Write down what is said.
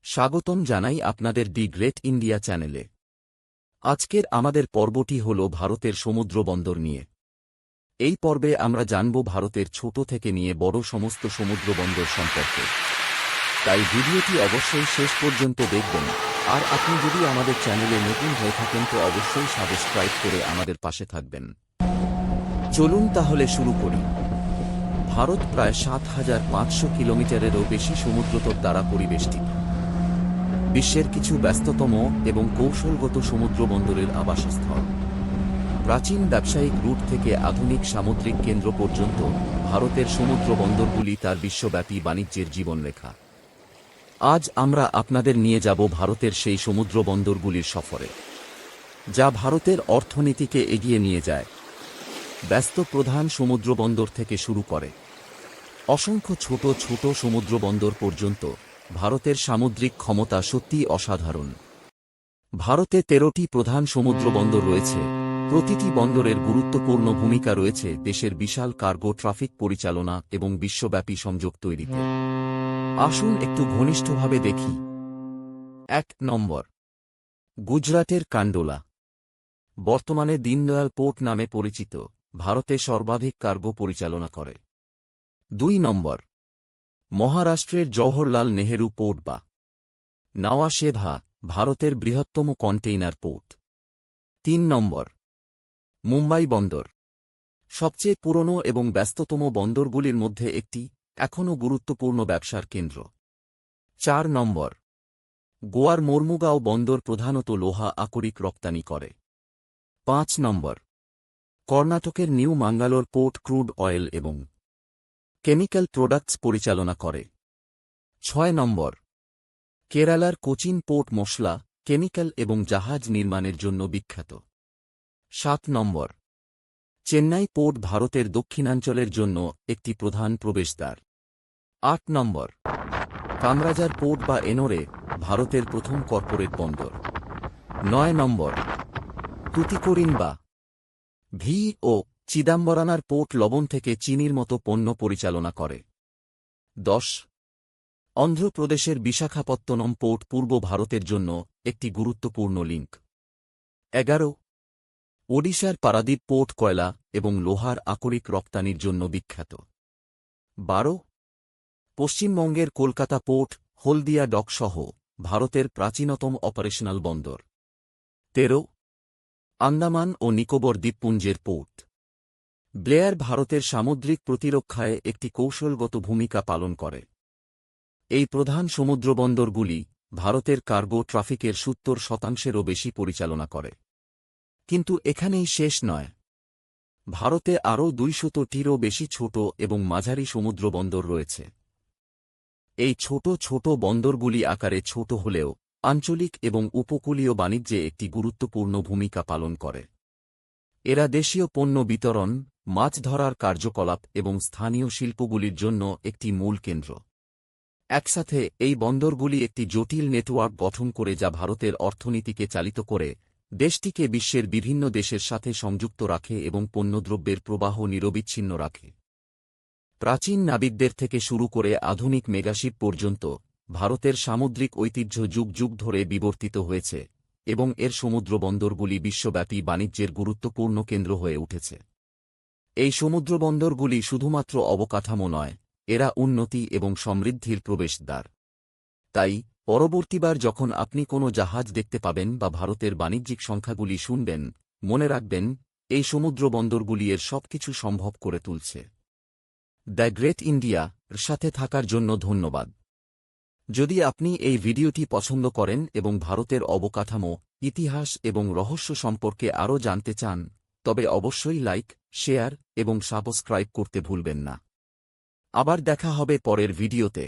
স্বাগতম জানাই আপনাদের দি গ্রেট ইন্ডিয়া চ্যানেলে। আজকের আমাদের পর্বটি হল ভারতের সমুদ্র বন্দর নিয়ে। এই পর্বে আমরা জানব ভারতের ছোট থেকে নিয়ে বড় সমস্ত সমুদ্র বন্দর সম্পর্কে। তাই ভিডিওটি অবশ্যই শেষ পর্যন্ত দেখবেন। আর আপনি যদি আমাদের চ্যানেলে নতুন হয়ে থাকেন তো অবশ্যই সাবস্ক্রাইব করে আমাদের পাশে থাকবেন। চলুন তাহলে শুরু করি। ভারত প্রায় ৭,৫০০ কিলোমিটারেরও বেশি সমুদ্রতট দ্বারা পরিবেষ্টিত। বিশ্বের কিছু ব্যস্ততম এবং কৌশলগত সমুদ্র বন্দরের আবাসস্থল। প্রাচীন ব্যবসায়িক রুট থেকে আধুনিক সামুদ্রিক কেন্দ্র পর্যন্ত ভারতের সমুদ্র বন্দরগুলি তার বিশ্বব্যাপী বাণিজ্যের জীবনরেখা। আজ আমরা আপনাদের নিয়ে যাব ভারতের সেই সমুদ্র বন্দরগুলির সফরে, যা ভারতের অর্থনীতিকে এগিয়ে নিয়ে যায়। ব্যস্ত প্রধান সমুদ্র বন্দর থেকে শুরু করে অসংখ্য ছোট ছোট সমুদ্র বন্দর পর্যন্ত ভারতের সামুদ্রিক ক্ষমতা সত্যিই অসাধারণ। ভারতে ১৩টি প্রধান সমুদ্র বন্দর রয়েছে। প্রতিটি বন্দরের গুরুত্বপূর্ণ ভূমিকা রয়েছে দেশের বিশাল কার্গো ট্রাফিক পরিচালনা এবং বিশ্বব্যাপী সংযোগ তৈরিতে। আসুন একটু ঘনিষ্ঠভাবে দেখি। ১ নম্বর, গুজরাটের কান্ডোলা। বর্তমানে দীনদয়াল পোর্ট নামে পরিচিত, ভারতে সর্বাধিক কার্গো পরিচালনা করে। ২ নম্বর, মহারাষ্ট্রের জওহরলাল নেহেরু পোর্ট বা নাওয়া শেভা, ভারতের বৃহত্তম কন্টেইনার পোর্ট। ৩ নম্বর, মুম্বাই বন্দর। সবচেয়ে পুরনো এবং ব্যস্ততম বন্দরগুলির মধ্যে একটি, এখনও গুরুত্বপূর্ণ ব্যবসার কেন্দ্র। ৪ নম্বর, গোয়ার মর্মুগাঁও বন্দর প্রধানত লোহা আকরিক রপ্তানি করে। ৫ নম্বর, কর্ণাটকের নিউ মাঙ্গালোর পোর্ট ক্রুড অয়েল এবং কেমিক্যাল প্রোডাক্টস পরিচালনা করে। ৬ নম্বর, কেরালার কোচিন পোর্ট মশলা, কেমিক্যাল এবং জাহাজ নির্মাণের জন্য বিখ্যাত। ৭ নম্বর, চেন্নাই পোর্ট ভারতের দক্ষিণাঞ্চলের জন্য একটি প্রধান প্রবেশদ্বার। ৮ নম্বর, কামরাজার পোর্ট বা এনোরে, ভারতের প্রথম কর্পোরেট বন্দর। ৯ নম্বর, তুতিকোরিন বা ভি ও চিদাম্বরানার পোর্ট লবণ থেকে চিনির মতো পণ্য পরিচালনা করে। ১০ অন্ধ্রপ্রদেশের বিশাখাপত্তনম পোর্ট পূর্ব ভারতের জন্য একটি গুরুত্বপূর্ণ লিঙ্ক। ১১ ওডিশার পারাদীপ পোর্ট কয়লা এবং লোহার আকরিক রপ্তানির জন্য বিখ্যাত। ১২ পশ্চিমবঙ্গের কলকাতা পোর্ট, হলদিয়া ডক সহ ভারতের প্রাচীনতম অপারেশনাল বন্দর। ১৩ আন্দামান ও নিকোবর দ্বীপপুঞ্জের পোর্ট। ব্লেয়ার ভারতের সামুদ্রিক প্রতিরক্ষায় একটি কৌশলগত ভূমিকা পালন করে। এই প্রধান সমুদ্রবন্দরগুলি ভারতের কার্গো ট্রাফিকের ৭০%-এরও বেশি পরিচালনা করে। কিন্তু এখানেই শেষ নয়। ভারতে আরও ২০০টিরও বেশি ছোট এবং মাঝারি সমুদ্র বন্দর রয়েছে। এই ছোট ছোট বন্দরগুলি আকারে ছোট হলেও আঞ্চলিক এবং উপকূলীয় বাণিজ্যে একটি গুরুত্বপূর্ণ ভূমিকা পালন করে। এরা দেশীয় পণ্য বিতরণ, মাছ ধরার কার্যকলাপ এবং স্থানীয় শিল্পগুলির জন্য একটি মূল কেন্দ্র। একসাথে এই বন্দরগুলি একটি জটিল নেটওয়ার্ক গঠন করে যা ভারতের অর্থনীতিকে চালিত করে, দেশটিকে বিশ্বের বিভিন্ন দেশের সাথে সংযুক্ত রাখে এবং পণ্যদ্রব্যের প্রবাহ নিরবিচ্ছিন্ন রাখে। প্রাচীন নাবিকদের থেকে শুরু করে আধুনিক মেগাশিপ পর্যন্ত ভারতের সামুদ্রিক ঐতিহ্য যুগ যুগ ধরে বিবর্তিত হয়েছে এবং এর সমুদ্র বন্দরগুলি বিশ্বব্যাপী বাণিজ্যের গুরুত্বপূর্ণ কেন্দ্র হয়ে উঠেছে। এই সমুদ্র বন্দরগুলি শুধুমাত্র অবকাঠামো নয়, এরা উন্নতি এবং সমৃদ্ধির প্রবেশদ্বার। তাই পরবর্তীবার যখন আপনি কোনো জাহাজ দেখতে পাবেন বা ভারতের বাণিজ্যিক সংখ্যাগুলি শুনবেন, মনে রাখবেন এই সমুদ্র বন্দরগুলি এর সবকিছু সম্ভব করে তুলছে। দ্য গ্রেট ইন্ডিয়ার সাথে থাকার জন্য ধন্যবাদ। যদি আপনি এই ভিডিওটি পছন্দ করেন এবং ভারতের অবকাঠামো, ইতিহাস এবং রহস্য সম্পর্কে আরও জানতে চান, তবে অবশ্যই লাইক, শেয়ার এবং সাবস্ক্রাইব করতে ভুলবেন না। আবার দেখা হবে পরের ভিডিওতে।